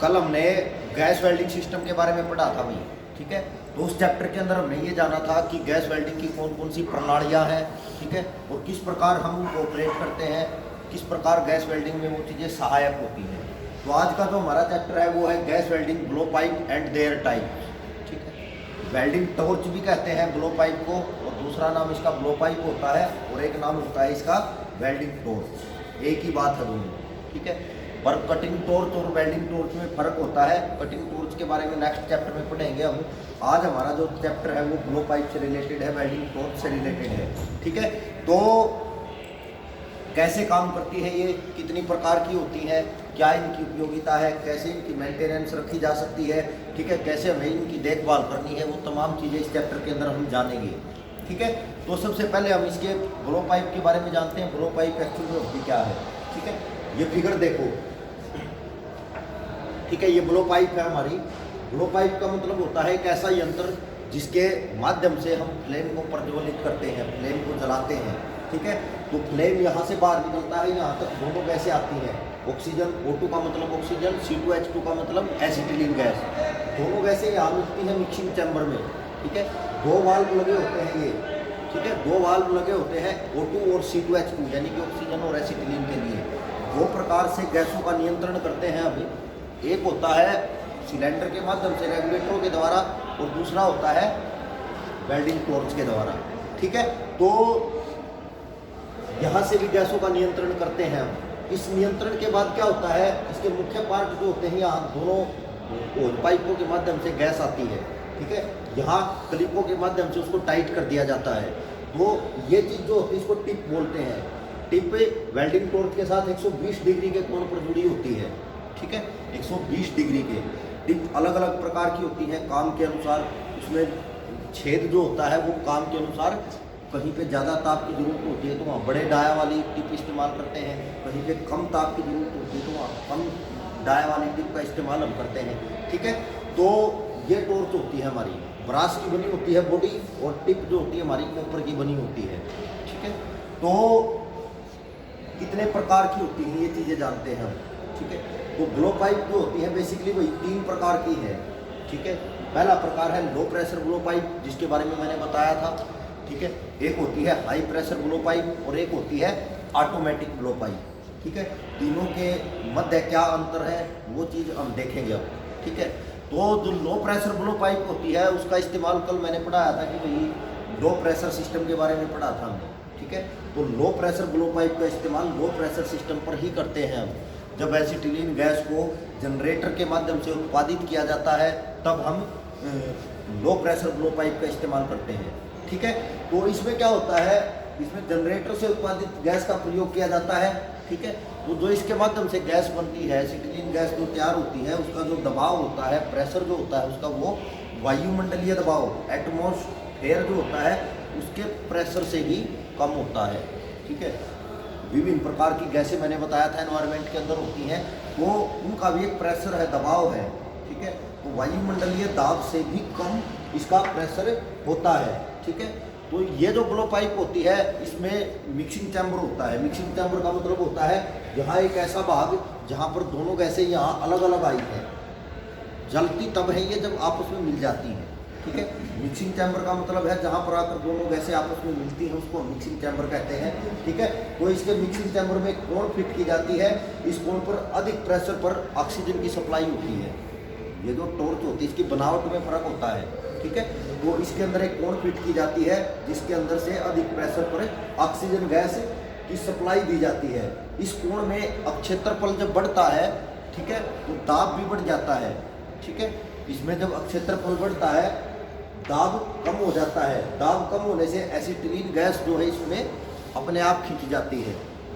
कल हमने gas welding system के बारे में पढ़ा था भाई, ठीक है। तो उस चैप्टर के अंदर हमने ये जाना था कि गैस वेल्डिंग की कौन कौन सी प्रणालियाँ हैं, ठीक है, और किस प्रकार हम उनको ऑपरेट करते हैं, किस प्रकार गैस वेल्डिंग में वो चीज़ें सहायक होती हैं। तो आज का जो हमारा चैप्टर है वो है gas welding blow pipe and their type, ठीक है। वेल्डिंग टॉर्च भी कहते हैं ब्लो पाइप को, और दूसरा नाम इसका ब्लो पाइप होता है और एक नाम होता है इसका वेल्डिंग टॉर्च। एक ही बात है दोनों, ठीक है। पर कटिंग टॉर्च और वेल्डिंग टॉर्च में फ़र्क होता है। कटिंग टॉर्च के बारे में नेक्स्ट चैप्टर में पढ़ेंगे हम। आज हमारा जो चैप्टर है वो ब्लो पाइप से रिलेटेड है, वेल्डिंग टॉर्च से रिलेटेड है, ठीक है। तो कैसे काम करती है ये, कितनी प्रकार की होती हैं, क्या इनकी उपयोगिता है, कैसे इनकी मेंटेनेंस रखी जा सकती है, ठीक है, कैसे हमें इनकी देखभाल करनी है, वो तमाम चीज़ें इस चैप्टर के अंदर हम जानेंगे, ठीक है। तो सबसे पहले हम इसके ब्लो पाइप के बारे में जानते हैं। ब्लो पाइप एक्चुअली होती क्या है, ठीक है। ये फिगर देखो, ठीक है, ये ब्लो पाइप है हमारी। ब्लो पाइप का मतलब होता है एक ऐसा यंत्र जिसके माध्यम से हम फ्लेम को प्रज्वलित करते हैं, फ्लेम को जलाते हैं, ठीक है। तो फ्लेम यहाँ से बाहर निकलता है, यहाँ तक दोनों गैसें आती हैं। ऑक्सीजन, O2 का मतलब ऑक्सीजन, C2H2 का मतलब एसिटिलीन गैस। दोनों गैसें यहाँ मिलती हैं मिक्सिंग चैम्बर में, ठीक है। दो वाल्व लगे होते हैं ये, ठीक है, दो वाल्व लगे होते हैं O2 और C2H2 यानी कि ऑक्सीजन और एसिटिलीन के लिए। दो प्रकार से गैसों का नियंत्रण करते हैं अभी। एक होता है सिलेंडर के माध्यम से रेगुलेटरों के द्वारा, और दूसरा होता है वेल्डिंग टॉर्च के द्वारा, ठीक है। तो यहाँ से भी गैसों का नियंत्रण करते हैं हम। इस नियंत्रण के बाद क्या होता है, इसके मुख्य पार्ट जो होते हैं, यहाँ दोनों पाइपों के माध्यम से गैस आती है, ठीक है। यहाँ क्लिपों के माध्यम से उसको टाइट कर दिया जाता है। तो ये चीज़ जो होती है इसको टिप बोलते हैं। टिप वेल्डिंग टॉर्च के साथ 120 डिग्री के कोण पर जुड़ी होती है, ठीक है, 120 डिग्री के। टिप अलग अलग प्रकार की होती है काम के अनुसार। उसमें छेद जो होता है वो काम के अनुसार, कहीं पे ज़्यादा ताप की ज़रूरत होती है तो वहाँ बड़े डाया वाली टिप इस्तेमाल करते हैं, कहीं पे कम ताप की ज़रूरत होती है तो वहाँ कम डाया वाली टिप का इस्तेमाल हम करते हैं, ठीक है। तो ये टॉर्च होती है हमारी, ब्रास की बनी होती है बॉडी, और टिप जो होती है हमारी कॉपर की बनी होती है, ठीक है। तो कितने प्रकार की होती हैं ये चीज़ें जानते हैं हम, ठीक है। तो ब्लो पाइप जो होती है बेसिकली वही 3 प्रकार की है, ठीक है। पहला प्रकार है लो प्रेशर ब्लो पाइप, जिसके बारे में मैंने बताया था, ठीक है। एक होती है हाई प्रेशर ब्लो पाइप और एक होती है ऑटोमेटिक ब्लो पाइप, ठीक है। तीनों के मध्य क्या अंतर है वो चीज़ हम देखेंगे अब, ठीक है। तो जो लो प्रेशर ब्लो पाइप होती है उसका इस्तेमाल कल मैंने पढ़ाया था कि भाई लो प्रेशर सिस्टम के बारे में पढ़ा था हमने, ठीक है। तो लो प्रेशर ब्लो पाइप का इस्तेमाल लो प्रेशर सिस्टम पर ही करते हैं हम। जब एसिटिलीन गैस को जनरेटर के माध्यम से उत्पादित किया जाता है तब हम लो प्रेशर ब्लो पाइप का इस्तेमाल करते हैं, ठीक है। तो इसमें क्या होता है, इसमें जनरेटर से उत्पादित गैस का प्रयोग किया जाता है, ठीक है। तो जो इसके माध्यम से गैस बनती है, एसिटिलीन गैस जो तैयार होती है, उसका जो दबाव होता है, प्रेशर जो होता है उसका, वो वायुमंडलीय दबाव एटमॉस्फेयर जो होता है उसके प्रेशर से ही कम होता है, ठीक है। विभिन्न प्रकार की गैसें मैंने बताया था एनवायरनमेंट के अंदर होती हैं, तो उनका भी एक प्रेशर है, दबाव है, ठीक है। तो वायुमंडलीय दाब से भी कम इसका प्रेशर होता है, ठीक है। तो ये जो ब्लो पाइप होती है इसमें मिक्सिंग चैम्बर होता है। मिक्सिंग चैम्बर का मतलब होता है यहाँ एक ऐसा भाग जहाँ पर दोनों गैसें यहाँ अलग अलग आई हैं। जलती तब है ये जब आपस में मिल जाती हैं, ठीक है। मिक्सिंग चैम्बर का मतलब है जहाँ पर आकर दोनों गैसें आपस में मिलती हैं, उसको मिक्सिंग चैम्बर कहते हैं, ठीक है। तो इसके मिक्सिंग चैम्बर में एक कोण फिट की जाती है। इस कोण पर अधिक प्रेशर पर ऑक्सीजन की सप्लाई होती है। ये जो टॉर्च होती है इसकी बनावट में फ़र्क होता है, ठीक है। तो इसके अंदर एक कोण फिट की जाती है जिसके अंदर से अधिक प्रेशर पर ऑक्सीजन गैस की सप्लाई दी जाती है। इस कोण में अब क्षेत्रफल जब बढ़ता है, ठीक है, तो दाब भी बढ़ जाता है, ठीक है। इसमें जब क्षेत्रफल बढ़ता है दाब कम हो जाता है। दाब कम होने से एसिटिलीन गैस जो है इसमें अपने आप खिंच जाती है,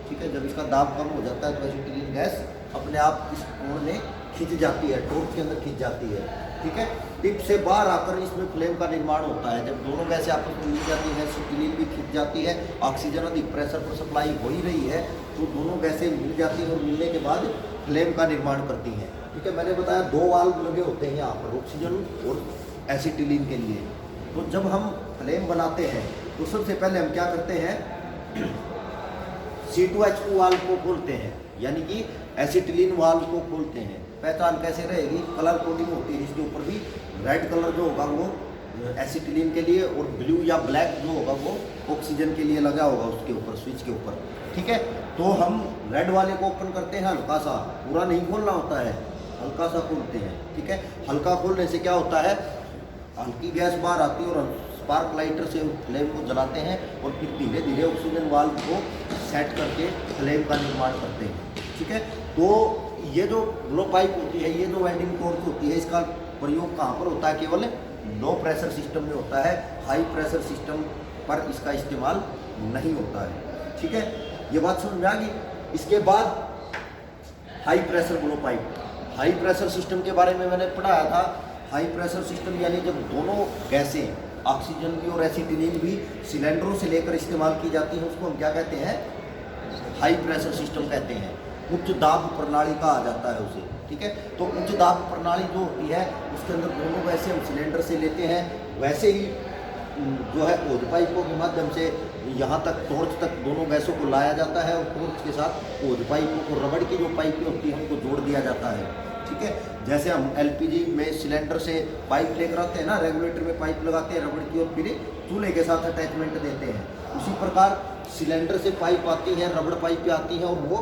ठीक है। जब इसका दाब कम हो जाता है तो एसिटिलीन गैस अपने आप इस कोण में खिंच जाती है, टॉर्च के अंदर खिंच जाती है, ठीक है। टिप से बाहर आकर इसमें फ्लेम का निर्माण होता है। जब दोनों गैसें आपस में मिल जाती हैं, एसिटिलीन भी खिंच जाती है, ऑक्सीजन अधिक प्रेशर पर सप्लाई हो ही रही है, तो दोनों गैसें मिल जाती हैं और मिलने के बाद फ्लेम का निर्माण करती हैं, ठीक है। मैंने बताया दो वाल्व लगे होते हैं यहाँ पर, ऑक्सीजन और एसिटिलीन के लिए। तो जब हम फ्लेम बनाते हैं तो सबसे पहले हम क्या करते हैं, C2H2 वाल्व को खोलते हैं, यानी कि एसिटिलीन वाल्व को खोलते हैं। पहचान कैसे रहेगी? कलर कोडिंग होती है, इसके ऊपर भी रेड कलर जो होगा वो एसिटिलीन के लिए और ब्लू या ब्लैक जो होगा वो ऑक्सीजन के लिए लगा होगा उसके ऊपर, स्विच के ऊपर। ठीक है, तो हम रेड वाले को ओपन करते हैं हल्का सा, पूरा नहीं खोलना होता है, हल्का सा खोलते हैं। ठीक है, हल्का खोलने से क्या होता है, हल्की गैस बाहर आती है और स्पार्क लाइटर से फ्लेम को जलाते हैं और फिर धीरे धीरे ऑक्सीजन वाल्व को सेट करके फ्लेम का निर्माण करते हैं। ठीक है, तो ये जो ब्लो पाइप होती है, ये जो वेल्डिंग टॉर्च होती है, इसका प्रयोग कहाँ पर होता है? केवल लो प्रेशर सिस्टम में होता है, हाई प्रेशर सिस्टम पर इसका इस्तेमाल नहीं होता है। ठीक है, ये बात समझ में आ गई। इसके बाद high pressure blow pipe, high pressure system के बारे में मैंने पढ़ाया था। हाई प्रेशर सिस्टम यानी जब दोनों गैसें, ऑक्सीजन भी और एसिटिलीन भी सिलेंडरों से लेकर इस्तेमाल की जाती है, उसको हम क्या कहते हैं? हाई प्रेशर सिस्टम कहते हैं। उच्च दाब प्रणाली कहा जाता है उसे। ठीक है, तो उच्च दाब प्रणाली जो होती है उसके अंदर दोनों गैसें हम सिलेंडर से लेते हैं, वैसे ही जो है ओज पाइपों के माध्यम से यहाँ तक टॉर्च तक दोनों गैसों को लाया जाता है और टॉर्च के साथ ओज पाइपों को, रबड़ की जो पाइपें होती हैं उनको जोड़ दिया जाता है। ठीक है, जैसे हम एलपीजी में सिलेंडर से पाइप लेकर आते हैं ना, रेगुलेटर में पाइप लगाते हैं रबड़ की और फिर चूल्हे के साथ अटैचमेंट देते हैं, उसी प्रकार सिलेंडर से पाइप आती है, रबड़ पाइप आती है और वो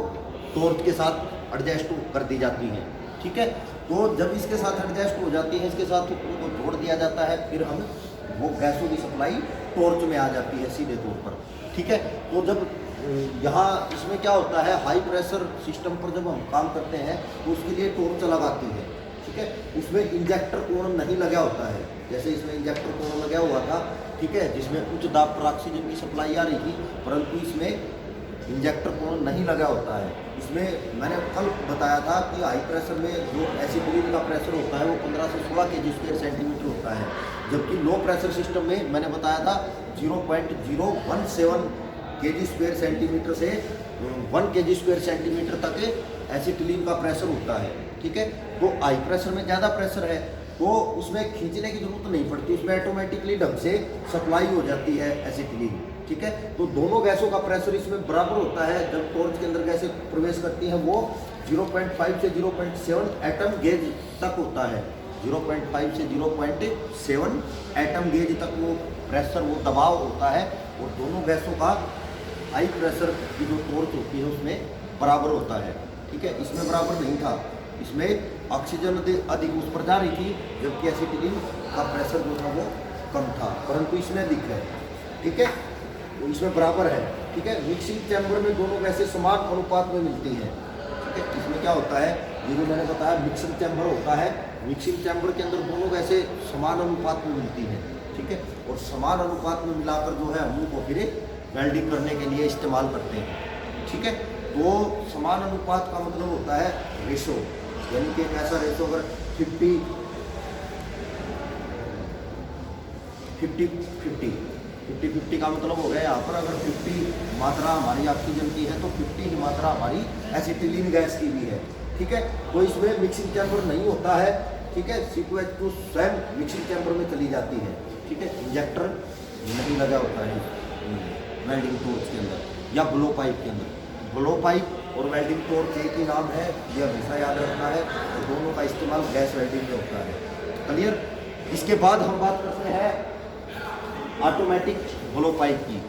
टॉर्च के साथ एडजस्ट कर दी जाती हैं। ठीक है, तो जब इसके साथ एडजस्ट हो जाती है, इसके साथ उनको जोड़ दिया जाता है, फिर हम वो गैसों की सप्लाई टॉर्च में आ जाती है सीधे तौर पर। ठीक है, तो जब यहाँ इसमें क्या होता है, हाई प्रेशर सिस्टम पर जब हम काम करते हैं तो उसके लिए टॉर्च लगाती है। ठीक है, उसमें इंजेक्टर कोण नहीं लगा होता है, जैसे इसमें इंजेक्टर कोण लगा हुआ था। ठीक है, जिसमें उच्च दाब पर ऑक्सीजन की सप्लाई आ रही थी, परंतु इसमें इंजेक्टर कोण नहीं लगा होता है। इसमें मैंने कल बताया था कि हाई प्रेशर में जो एसिटिलीन का प्रेशर होता है वो 15 से 16 kg/सेंटीमीटर सेंटीमीटर होता है, जबकि लो प्रेशर सिस्टम में मैंने बताया था 0.017 kg/सेंटीमीटर सेंटीमीटर से 1 kg/सेंटीमीटर सेंटीमीटर तक एसिटिलीन का प्रेशर होता है। ठीक है, तो हाई प्रेशर में ज़्यादा प्रेशर है तो उसमें खींचने की जरूरत नहीं पड़ती, उसमें ऑटोमेटिकली ढंग से सप्लाई हो जाती है एसिटिलीन। ठीक है, तो दोनों गैसों का प्रेशर इसमें बराबर होता है। जब टॉर्च के अंदर गैसें प्रवेश करती हैं वो 0.5 से 0.7 एटम गेज तक होता है, 0.5 से 0.7 एटम गेज तक वो प्रेशर, वो दबाव होता है और दोनों गैसों का हाई प्रेशर की जो टॉर्च होती है उसमें बराबर होता है। ठीक है, इसमें बराबर नहीं था, इसमें ऑक्सीजन अधिक उस पर जा रही थी, जबकि एसिटिलीन का प्रेशर जो था वो कम था, परंतु इसमें अधिक है। ठीक है, तो इसमें बराबर है। ठीक है, मिक्सिंग चैम्बर में दोनों गैसें समान अनुपात में मिलती हैं। ठीक है, इसमें क्या होता है, ये जो मैंने बताया मिक्सिंग चैम्बर होता है, मिक्सिंग चैम्बर के अंदर दोनों गैसें समान अनुपात में मिलती हैं। ठीक है, और समान अनुपात में मिलाकर जो है हम उनको फिर वेल्डिंग करने के लिए इस्तेमाल करते हैं। ठीक है, तो समान अनुपात का मतलब होता है रेशो, यानी कि एक ऐसा रेशो अगर 50-50 का मतलब हो गया यहाँ पर, अगर 50 मात्रा हमारी ऑक्सीजन की है तो 50 ही मात्रा हमारी एसिटिलीन गैस की भी है। ठीक है, तो इसमें मिक्सिंग चैम्बर नहीं होता है। ठीक है, C2H2 स्वयं मिक्सिंग चैम्बर में चली जाती है। ठीक है, इंजेक्टर नहीं लगा होता है वेल्डिंग टॉर्च के अंदर या ब्लो पाइप के अंदर। ब्लो पाइप और वेल्डिंग टॉर्च एक ही नाम है, यह हमेशा याद रखना है, और दोनों का इस्तेमाल गैस वेल्डिंग में होता है। क्लियर? इसके बाद हम बात करते हैं ऑटोमेटिक ब्लो पाइप की।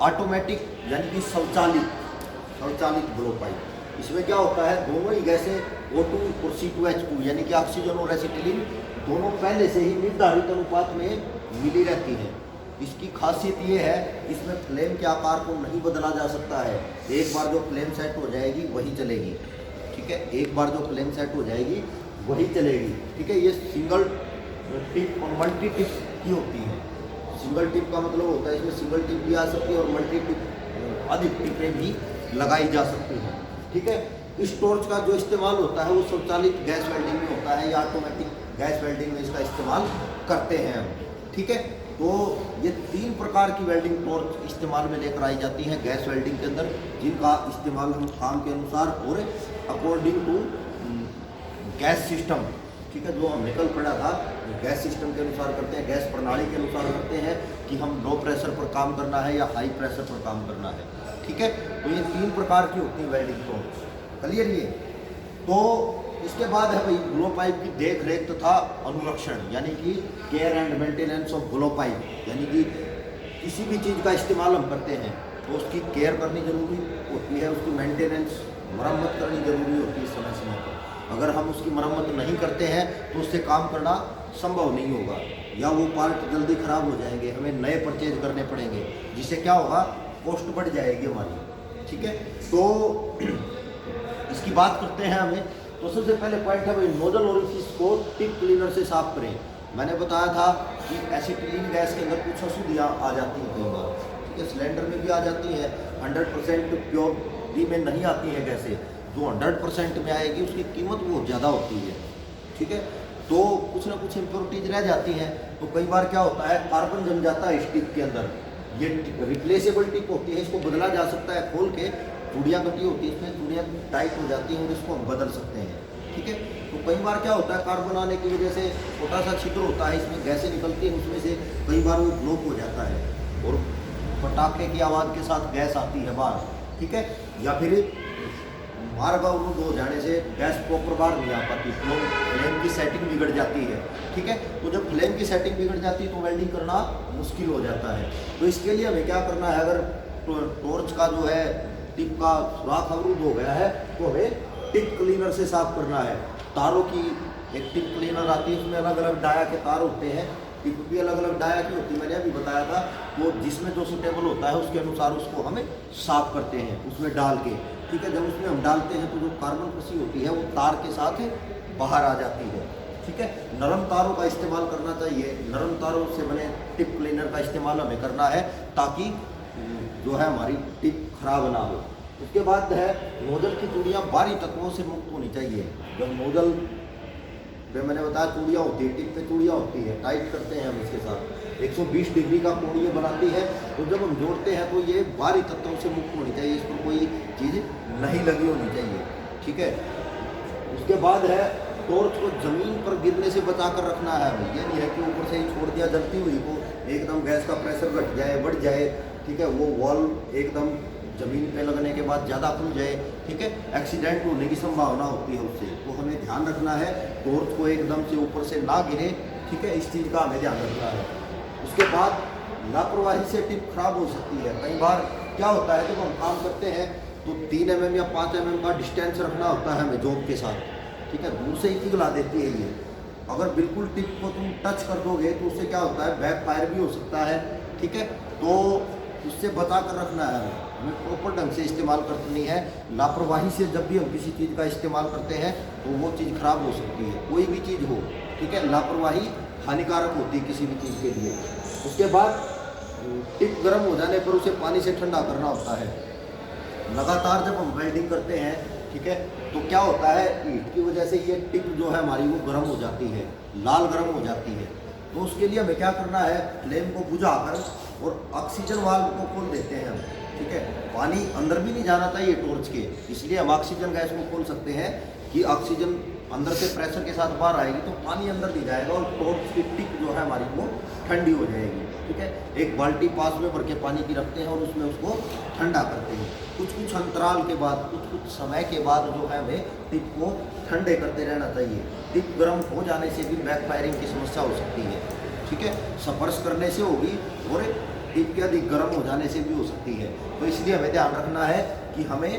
ऑटोमेटिक यानी कि स्वचालित ब्लो पाइप। इसमें क्या होता है, दोनों ही गैसें O2 और C2H2 यानी कि ऑक्सीजन और एसिटिलीन दोनों पहले से ही निर्धारित अनुपात में मिली रहती हैं। इसकी खासियत ये है, इसमें फ्लेम के आकार को नहीं बदला जा सकता है। एक बार जो फ्लेम सेट हो जाएगी वही चलेगी। ठीक है, एक बार जो फ्लेम सेट हो जाएगी वही चलेगी। ठीक है, ये सिंगल टिप और मल्टी टिप की होती है। सिंगल टिप का मतलब होता है इसमें सिंगल टिप भी आ सकती है और मल्टी टिप अधिक टिपें भी लगाई जा सकती हैं। ठीक है, इस टॉर्च का जो इस्तेमाल होता है वो स्वचालित गैस वेल्डिंग में होता है या ऑटोमेटिक गैस वेल्डिंग में इसका इस्तेमाल करते हैं हम। ठीक है, तो ये 3 प्रकार की वेल्डिंग टॉर्च इस्तेमाल में लेकर आई जाती हैं गैस वेल्डिंग के अंदर, जिनका इस्तेमाल हम काम के अनुसार और अकॉर्डिंग टू गैस सिस्टम, ठीक है, जो हमने कल पढ़ा था, गैस सिस्टम के अनुसार करते हैं, गैस प्रणाली के अनुसार करते हैं कि हम लो प्रेशर पर काम करना है या हाई प्रेशर पर काम करना है। ठीक है। तो ये 3 प्रकार की होती है वेल्डिंग टॉर्च, क्लियर ये। तो इसके बाद है भाई ब्लो पाइप की देख रेख तथा अनुरक्षण, यानी कि care and maintenance of blow pipe, यानी कि किसी भी चीज़ का इस्तेमाल हम करते हैं तो उसकी केयर करनी जरूरी होती है, उसकी मेंटेनेंस मरम्मत करनी जरूरी होती है समय समय पर। अगर हम उसकी मरम्मत नहीं करते हैं तो उससे काम करना संभव नहीं होगा, या वो पार्ट जल्दी ख़राब हो जाएंगे, हमें नए परचेज करने पड़ेंगे, जिससे क्या होगा, कॉस्ट बढ़ जाएगी हमारी, ठीक है। तो इसकी बात करते हैं हमें। तो सबसे पहले पॉइंट है भाई नोजल ओरिफिस को टिप क्लीनर से साफ करें। मैंने बताया था कि एसिटिलीन गैस के अंदर कुछ अशुद्धियाँ आ जाती हैं कई बार, ठीक है, सिलेंडर में भी आ जाती है, 100% प्योरिटी में नहीं आती है गैसें, जो 100% में आएगी उसकी कीमत बहुत ज़्यादा होती है, ठीक है। तो कुछ ना कुछ इम्प्योरिटीज रह जाती हैं, तो कई बार क्या होता है, कार्बन जम जाता है इस टिप के अंदर। ये रिप्लेसेबल टिप होती है, इसको बदला जा सकता है, खोल के चूड़ियाँ कटी होती है, इसमें चूड़ियाँ टाइट हो जाती हैं और इसको हम बदल सकते हैं, ठीक है। तो कई बार क्या होता है, कार्बन आने की वजह से छोटा सा छिद्र होता है, इसमें गैसें निकलती हैं, उसमें से कई बार वो ब्लॉक हो जाता है और पटाखे की आवाज़ के साथ गैस आती है बाहर, ठीक है। या फिर मार्ग अवरुद्ध हो जाने से गैस प्रॉपर बाहर नहीं आ पाती, फ्लेम की सेटिंग बिगड़ जाती है, ठीक है। तो जब फ्लेम की सेटिंग बिगड़ जाती है तो वेल्डिंग करना मुश्किल हो जाता है। तो इसके लिए हमें क्या करना है, अगर टॉर्च का जो है टिप का सुराख अवरुद्ध हो गया है तो हमें टिप क्लीनर से साफ करना है। तारों की एक टिप क्लीनर आती है, उसमें अलग अलग डाया के तार होते हैं, टिप भी अलग अलग डाया की होती है, मैंने अभी बताया था। तो जिसमें जो सुटेबल होता है उसके अनुसार उसको हमें साफ करते हैं उसमें डाल के, ठीक है। जब उसमें हम डालते हैं तो जो कार्बन फंसी होती है वो तार के साथ बाहर आ जाती है, ठीक है। नरम तारों का इस्तेमाल करना चाहिए, नरम तारों से बने टिप क्लीनर का इस्तेमाल हमें करना है ताकि जो है हमारी टिप खराब ना हो। उसके बाद है नोजल की चूड़ियाँ बाहरी तत्वों से मुक्त होनी चाहिए। जब नोजल पे मैंने बताया चूड़ियाँ होती है, टिप पे चूड़ियाँ होती है, टाइट करते हैं हम इसके साथ 120 डिग्री का कोण ये बनाती है, तो जब हम जोड़ते हैं तो ये बाहरी तत्वों से मुक्त होनी चाहिए, इस पर कोई चीज़ नहीं लगी होनी चाहिए, ठीक है। उसके बाद है टॉर्च को ज़मीन पर गिरने से बचा कर रखना है। ये नहीं है कि ऊपर से ही छोड़ दिया जलती हुई को, एकदम गैस का प्रेशर घट जाए, बढ़ जाए, ठीक है, वो वॉल एकदम ज़मीन पे लगने के बाद ज़्यादा खुल जाए, ठीक है, एक्सीडेंट होने की संभावना होती है उससे। तो हमें ध्यान रखना है टॉर्च को एकदम से ऊपर से ना गिरे, ठीक है, इस चीज़ का हमें ध्यान रखना है। उसके बाद लापरवाही से टिप खराब हो सकती है। कई बार क्या होता है, जब हम काम करते हैं तो 3 mm या 5 mm का डिस्टेंस रखना होता है हमें जॉब के साथ, ठीक है, दूर से ही पिघला देती है ये। अगर बिल्कुल टिप को तुम टच कर दोगे तो उससे क्या होता है, बैक फायर भी हो सकता है, ठीक है। तो उससे बचा कर रखना है, हमें प्रॉपर ढंग से इस्तेमाल करनी है। लापरवाही से जब भी हम किसी चीज़ का इस्तेमाल करते हैं तो वो चीज़ खराब हो सकती है, कोई भी चीज़ हो, ठीक है। लापरवाही हानिकारक होती है किसी भी चीज़ के लिए। उसके बाद टिप गर्म हो जाने पर उसे पानी से ठंडा करना होता है। लगातार जब हम वेल्डिंग करते हैं, ठीक है, तो क्या होता है, हीट की वजह से ये टिप जो है हमारी वो गर्म हो जाती है, लाल गर्म हो जाती है। तो उसके लिए हमें क्या करना है, फ्लेम को बुझाकर और ऑक्सीजन वाल्व को खोल देते हैं हम, ठीक है। पानी अंदर भी नहीं जाना चाहिए टॉर्च के, इसलिए हम ऑक्सीजन गैस को खोल सकते हैं कि ऑक्सीजन अंदर से प्रेशर के साथ बाहर आएगी तो पानी अंदर नहीं जाएगा और टॉर्च की टिप जो है हमारी वो ठंडी हो जाएगी, ठीक है। एक बाल्टी पास में भर के पानी की रखते हैं और उसमें उसको ठंडा करते हैं। कुछ कुछ अंतराल के बाद, कुछ कुछ समय के बाद जो है हमें टिप को ठंडे करते रहना चाहिए। टिप गर्म हो जाने से भी बैक फायरिंग की समस्या हो सकती है, ठीक है, स्पर्श करने से होगी और टिप के अधिक गर्म हो जाने से भी हो सकती है। तो इसलिए हमें ध्यान रखना है कि हमें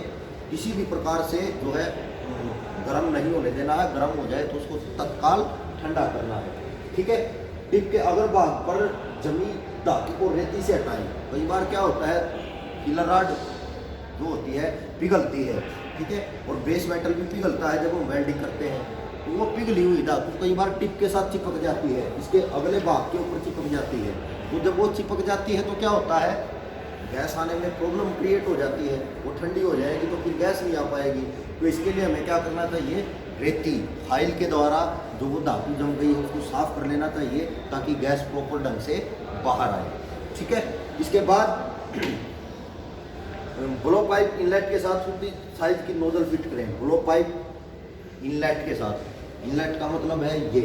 किसी भी प्रकार से जो है गर्म नहीं होने देना है, गर्म हो जाए तो उसको तत्काल ठंडा करना है, ठीक है। टिप के अगर भाग पर जमी धातु को रेती से हटाएं। कई बार क्या होता है, फिलर रॉड जो होती है पिघलती है, ठीक है, और बेस मेटल भी पिघलता है जब हम वेल्डिंग करते हैं, तो वो पिघली हुई धातु कई बार टिप के साथ चिपक जाती है, इसके अगले भाग के ऊपर चिपक जाती है। तो जब वो चिपक जाती है तो क्या होता है, गैस आने में प्रॉब्लम क्रिएट हो जाती है, वो ठंडी हो जाएगी तो फिर गैस नहीं आ पाएगी। तो इसके लिए हमें क्या करना चाहिए, रेती फाइल के द्वारा जो वो धातु जम गई है उसको साफ कर लेना चाहिए ताकि गैस प्रॉपर ढंग से बाहर आए, ठीक है। इसके बाद ब्लो पाइप इनलेट के साथ उसी साइज की नोजल फिट करें। ब्लो पाइप इनलेट के साथ, इनलेट का मतलब है ये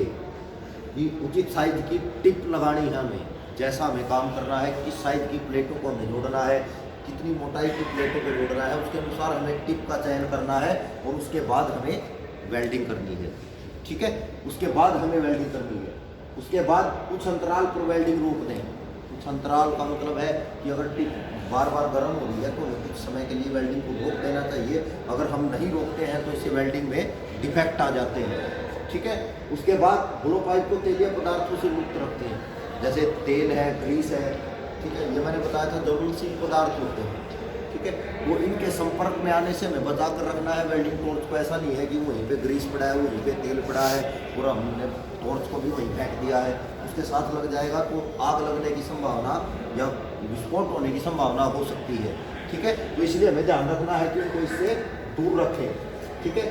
कि उचित साइज की टिप लगानी है हमें, जैसा हमें काम करना है, किस साइज की प्लेटों को हमें जोड़ना है कितनी मोटाई की प्लेटों को जोड़ रहा है, उसके अनुसार हमें टिप का चयन करना है और उसके बाद हमें वेल्डिंग करनी है। ठीक है, उसके बाद हमें वेल्डिंग करनी है। उसके बाद कुछ अंतराल पर वेल्डिंग रोक दें। कुछ अंतराल का मतलब है कि अगर टिप बार बार गर्म हो रही है तो हमें कुछ समय के लिए वेल्डिंग को रोक देना चाहिए। अगर हम नहीं रोकते हैं तो इससे वेल्डिंग में डिफेक्ट आ जाते हैं। ठीक है, उसके बाद ब्लो पाइप को तेलीय पदार्थों से मुक्त रखते हैं, जैसे तेल है, ग्रीस है। ठीक है, ये मैंने बताया था ज्वलनशील पदार्थ होते हैं। ठीक है, वो इनके संपर्क में आने से हमें बचा कर रखना है वेल्डिंग टॉर्च को। ऐसा नहीं है कि वहीं पे ग्रीस पड़ा है, वहीं पे तेल पड़ा है, पूरा हमने टॉर्च को भी वहीं फेंक दिया है, उसके साथ लग जाएगा तो आग लगने की संभावना या विस्फोट होने की संभावना हो सकती है। ठीक है, तो इसलिए हमें ध्यान रखना है कि उनको इससे दूर रखें। ठीक है,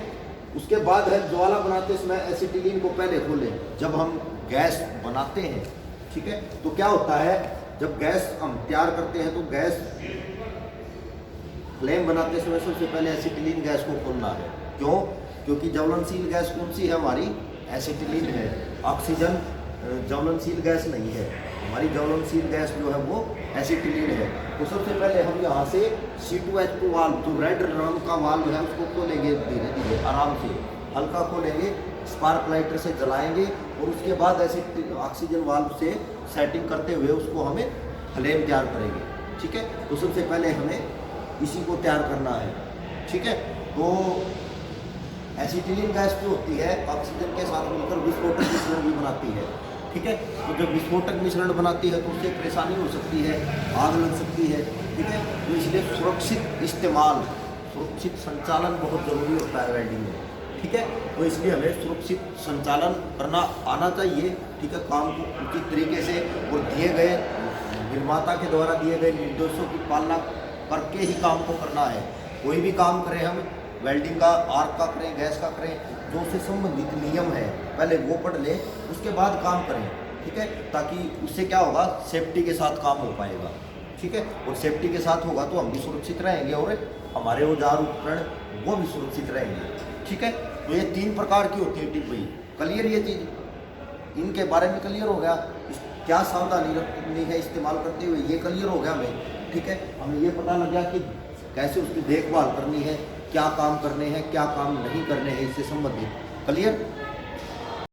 उसके बाद है ज्वाला बनाते समय एसिटिलीन को पहले खोलें। जब हम गैस बनाते हैं, ठीक है, तो क्या होता है, जब गैस हम तैयार करते हैं तो गैस फ्लेम बनाते समय सबसे पहले एसिटिलीन गैस को खोलना है। क्यों? क्योंकि ज्वलनशील गैस कौन सी है हमारी? एसिटिलीन है। ऑक्सीजन ज्वलनशील गैस नहीं है, हमारी ज्वलनशील गैस जो है वो एसिटिलीन है। तो सबसे पहले हम यहाँ से C2H2 वाल्व, जो रेड रंग का वाल्व है, उसको खोलेंगे धीरे धीरे, आराम से, हल्का खोलेंगे, स्पार्क लाइटर से जलाएंगे और उसके बाद ऑक्सीजन वाल्व से सेटिंग करते हुए उसको हमें फ्लेम तैयार करेंगे। ठीक है, तो सबसे पहले हमें इसी को तैयार करना है। ठीक है, तो एसिटिलीन गैस जो होती है ऑक्सीजन के साथ मिलकर विस्फोटक मिश्रण भी बनाती है। ठीक है, तो जब विस्फोटक मिश्रण बनाती है तो उससे परेशानी हो सकती है, आग लग सकती है। ठीक है, तो इसलिए सुरक्षित इस्तेमाल, सुरक्षित संचालन बहुत ज़रूरी होता है वेल्डिंग में। ठीक है, तो इसलिए हमें सुरक्षित संचालन करना आना चाहिए। ठीक है, काम को उचित तरीके से और दिए गए निर्माता के द्वारा दिए गए निर्देशों की पालना करके ही काम को करना है। कोई भी काम करें हम, वेल्डिंग का, आर्क का करें, गैस का करें, जो उससे संबंधित नियम है पहले वो पढ़ लें, उसके बाद काम करें। ठीक है, ताकि उससे क्या होगा, सेफ्टी के साथ काम हो पाएगा। ठीक है, और सेफ्टी के साथ होगा तो हम भी सुरक्षित रहेंगे और हमारे औजार उपकरण वो भी सुरक्षित रहेंगे। ठीक है, तो ये 3 प्रकार की होती है टिप भाई। क्लियर ये चीज़, इनके बारे में क्लियर हो गया, क्या सावधानी रखनी है इस्तेमाल करते हुए, ये क्लियर हो गया हमें। ठीक है, हमें ये पता लग गया कि कैसे उसकी देखभाल करनी है, क्या काम करने हैं, क्या काम नहीं करने हैं, इससे संबंधित। क्लियर?